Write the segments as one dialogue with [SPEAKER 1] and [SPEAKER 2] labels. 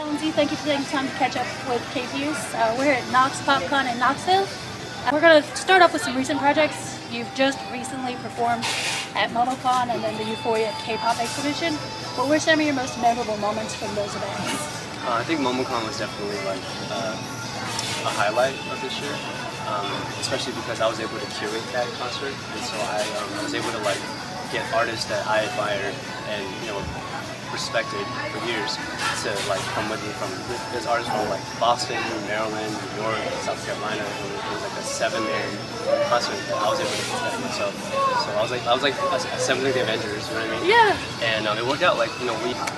[SPEAKER 1] Lindsay, thank you for taking time to catch up with KPUs. We're at Knox PopCon in Knoxville. We're going to start off with some recent projects. You've just recently performed at MomoCon and then the Euphoria K-pop exhibition. What were some of your most memorable moments from those events?
[SPEAKER 2] I think MomoCon was definitely like a highlight of this year, especially because I was able to curate that concert, and so I was able to like get artists that I admired and respected for years to like come with me from. There's artists from like Boston, Maryland, New York, South Carolina. And it was like a 7-man concert that I was able to put that myself. So I was like assembling the Avengers, you know what I mean?
[SPEAKER 1] Yeah.
[SPEAKER 2] And it worked out. Like we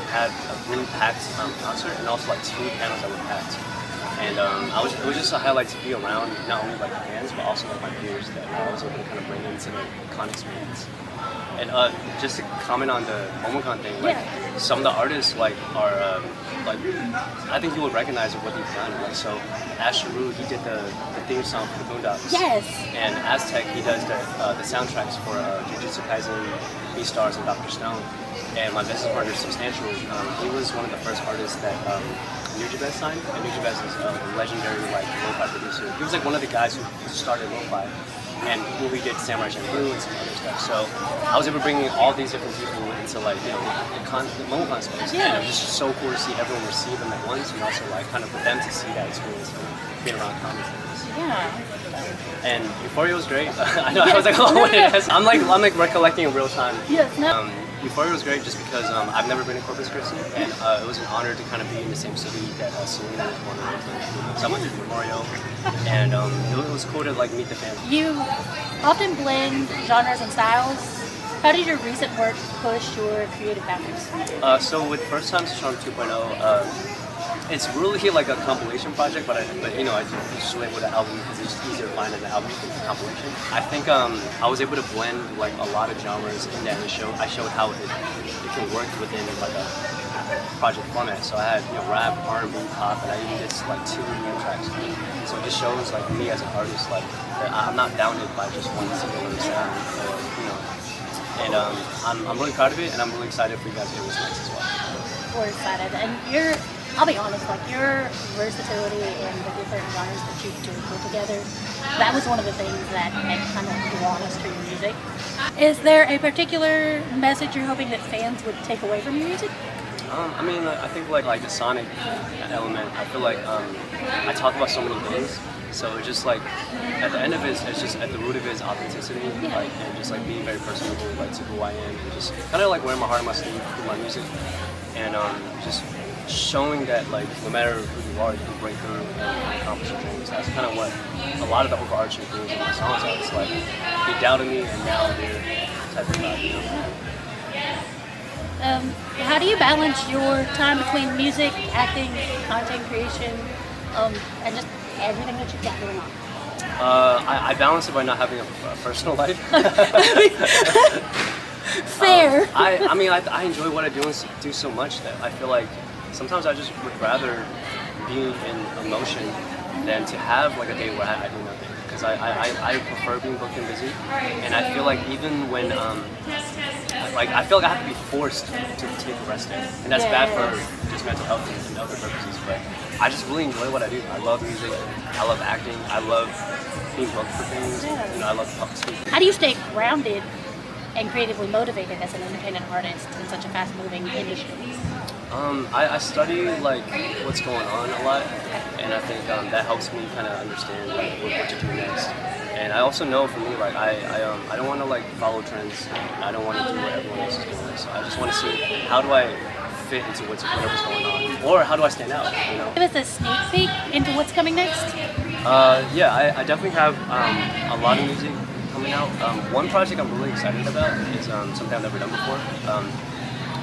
[SPEAKER 2] had a really packed concert and also like 2 panels that were packed. And it was just a highlight to be around not only like fans but also like my peers that I was able to kind of bring into the con experience. And just to comment on the MomoCon thing, like some of the artists like are like I think you would recognize what they've done. Like so, Asheru, he did the theme song for the Boondocks.
[SPEAKER 1] Yes.
[SPEAKER 2] And Aztec, he does the soundtracks for Jujutsu Kaisen, Beastars, and Dr. Stone. And my business partner, Substantial, he was one of the first artists that Nujabes signed. And Nujabes is a legendary like lo-fi producer. He was like one of the guys who started lo-fi. And we did Samurai Champloo and some other stuff. So I was able to bring in all these different people into like the MomoCon space.
[SPEAKER 1] Yeah.
[SPEAKER 2] And it was just so cool to see everyone receive them at once, and also like kind of for them to see that experience of being around comics.
[SPEAKER 1] Yeah.
[SPEAKER 2] And Euphoria was great. I know I was like, oh, what it is. I'm like recollecting in real time.
[SPEAKER 1] Yes. No.
[SPEAKER 2] Euphoria was great just because I've never been to Corpus Christi, and it was an honor to kind of be in the same city that Selena was born and raised in. So I went to the Memorial, and it was cool to like meet the family.
[SPEAKER 1] You often blend genres and styles. How did your recent work push your creative boundaries?
[SPEAKER 2] So with First Time to Charm 2.0, it's really like a compilation project, but I just labeled the album because it's easier to find an album than a compilation. I think I was able to blend like a lot of genres in that, and I showed how it can work within like a project format. So I had rap, R&B, pop, and I even did like 2 new tracks. So it just shows like me as an artist, like that I'm not bounded by just one single sound, and I'm really proud of it, and I'm really excited for you guys to hear what's next as well.
[SPEAKER 1] We're excited, and I'll be honest, like your versatility and the different genres that you do put together, that was one of the things that kind of drawn us to your music. Is there a particular message you're hoping that fans would take away from your music?
[SPEAKER 2] I mean, I think like the sonic element, I feel like I talk about so many things. So it's just like at the end of it, it's just at the root of it is authenticity, like and just like being very personable, like to who I am, and just kind of like wearing my heart on my sleeve through my music, and just showing that like no matter who you are, you can break through and accomplish your dreams. That's kind of what a lot of the overarching themes in my songs are. It's like they doubted me and now I'm here type of vibe,
[SPEAKER 1] How do you balance your time between music, acting, content creation, and just everything that you've got going on?
[SPEAKER 2] I balance it by not having a personal life.
[SPEAKER 1] Fair.
[SPEAKER 2] I mean, I enjoy what I do so much that I feel like sometimes I just would rather be in emotion than to have like a day where I do nothing. Because I prefer being booked and busy, and I feel like even when like I feel like I have to be forced to take a rest day, and that's bad for just mental health and other purposes. But I just really enjoy what I do. I love music. I love acting. I love being booked for things. I love public speaking.
[SPEAKER 1] How do you stay grounded and creatively motivated as an independent artist in such a fast-moving industry?
[SPEAKER 2] I study like what's going on a lot, and I think that helps me kind of understand like what to do next. And I also know for me, like I don't want to like follow trends. I don't want to do what everyone else is doing. So I just want to see how do I fit into whatever's going on, or how do I stand out?
[SPEAKER 1] Give us a sneak peek into what's coming next.
[SPEAKER 2] Yeah, I definitely have a lot of music coming out. One project I'm really excited about is something I've never done before.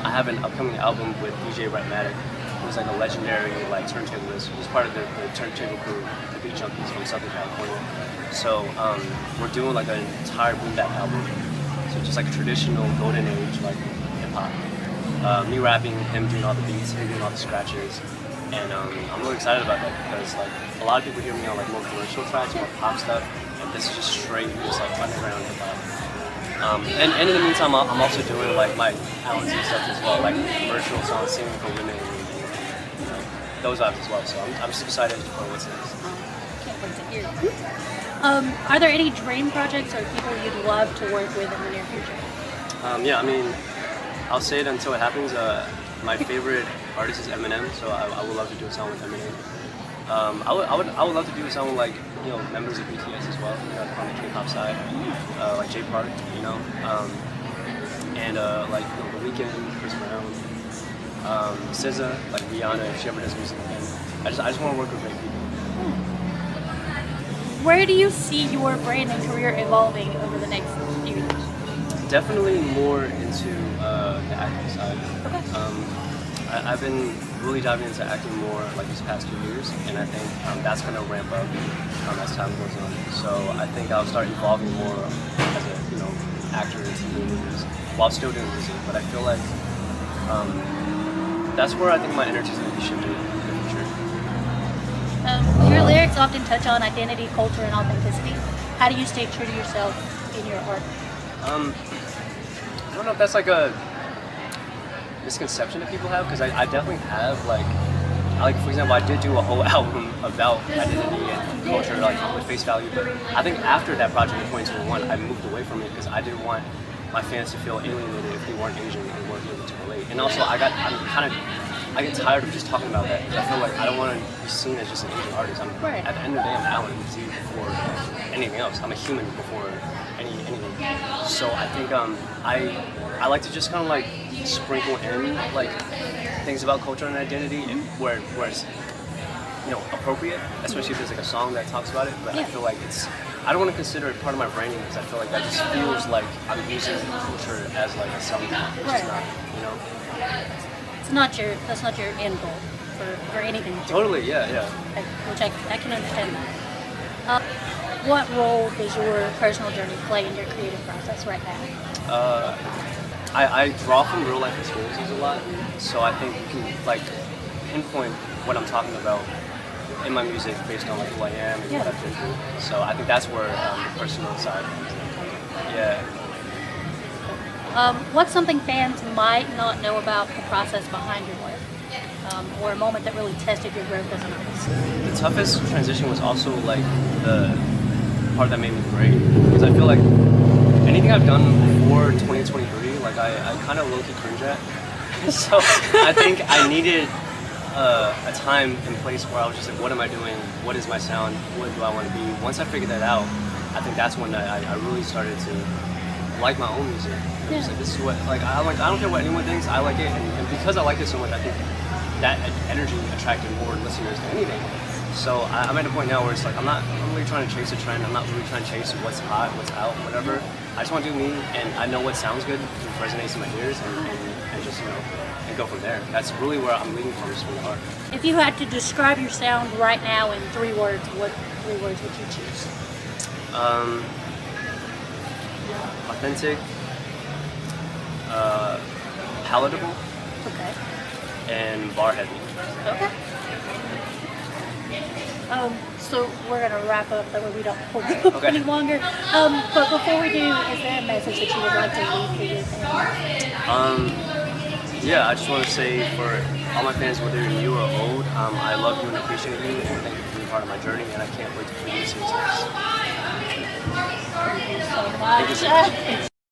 [SPEAKER 2] I have an upcoming album with DJ Rhythmatic, who's like a legendary like turntablist. He's part of the turntable crew, the Beat Junkies from Southern California. So we're doing like an entire boom bap album. So just like a traditional golden age like hip hop. Me rapping, him doing all the beats, him doing all the scratches. And I'm really excited about that because like a lot of people hear me on like more commercial tracks, more pop stuff, and this is just straight, just like underground hip hop. And in the meantime, I'm also doing like my Alan Z stuff as well, like commercial songs, singing for women. you know, those vibes as well. So I'm just excited for what's next.
[SPEAKER 1] Can't wait to hear it. Are there any dream projects or people you'd love to work with in the near future?
[SPEAKER 2] Yeah, I mean, I'll say it until it happens. My favorite artist is Eminem, so I would love to do a song with Eminem. I would love to do a song with, like, you know, members of BTS as well, you know, on the K-pop side, like Jay Park, you know, and like, you know, The Weeknd, Chris Brown, SZA, like Rihanna, if she ever does music again. I just want to work with great people.
[SPEAKER 1] Where do you see your brand and career evolving over the next few years?
[SPEAKER 2] Definitely more into the acting side.
[SPEAKER 1] Okay.
[SPEAKER 2] I've been really diving into acting more like these past 2 years, and I think that's going to ramp up as time goes on. So I think I'll start evolving more as a, you know, actor in TV movies while still doing music. But I feel like that's where I think my energy is going to be shifting in the future.
[SPEAKER 1] Your lyrics often touch on identity, culture, and authenticity. How do you stay true to yourself in your art?
[SPEAKER 2] I don't know if that's like a misconception that people have, because I definitely have, like for example, I did do a whole album about identity and culture, like with Face Value, but I think after that project in 2021 I moved away from it because I didn't want my fans to feel alienated if they weren't Asian and weren't able to relate. And also I get tired of just talking about that, because I feel like I don't want to be seen as just an Asian artist.
[SPEAKER 1] Right.
[SPEAKER 2] At the end of the day, I'm Alan Z before anything else. I'm a human before anything. So I think I like to just kind of like sprinkle in like things about culture and identity, and where it's, you know, appropriate, especially if there's like a song that talks about it. But I feel like I don't want to consider it part of my branding, because I feel like that just feels like I'm using culture as like a selling point, which is not, you know.
[SPEAKER 1] That's not your end goal for anything.
[SPEAKER 2] Totally, yeah.
[SPEAKER 1] Which I can understand that. What role does your personal journey play in your creative process right now?
[SPEAKER 2] I draw from real life experiences a lot, so I think you can like pinpoint what I'm talking about in my music based on like who I am and what I've been through. So I think that's where the personal side comes in. Yeah.
[SPEAKER 1] What's something fans might not know about the process behind your work, or a moment that really tested your growth as an artist?
[SPEAKER 2] The toughest transition was also like the part that made me great, because I feel like anything I've done before 2023, like I kind of low-key cringe at. So I think I needed a time and place where I was just like, what am I doing? What is my sound? What do I want to be? Once I figured that out, I think that's when I really started to like my own music. I'm just like, this is what, like, I don't care what anyone thinks, I like it, and because I like it so much, I think that energy attracted more listeners than anything. So I'm at a point now where it's like, I'm not really trying to chase a trend, I'm not really trying to chase what's hot, what's out, whatever. I just want to do me, and I know what sounds good, what resonates in my ears, and just, you know, and go from there. That's really where I'm leading from, just from the heart.
[SPEAKER 1] If you had to describe your sound right now in 3 words, what 3 words would you choose?
[SPEAKER 2] Authentic, palatable,
[SPEAKER 1] Okay.
[SPEAKER 2] and bar heavy.
[SPEAKER 1] Okay. So we're gonna wrap up that way we don't hold you up any longer. But before we do, is there a message that you would like to leave for your fans?
[SPEAKER 2] Yeah, I just want to say for all my fans, whether you're new or old, I love you and appreciate you, and thank you for being part of my journey, and I can't wait for you to see what's next.
[SPEAKER 1] Thank you so much.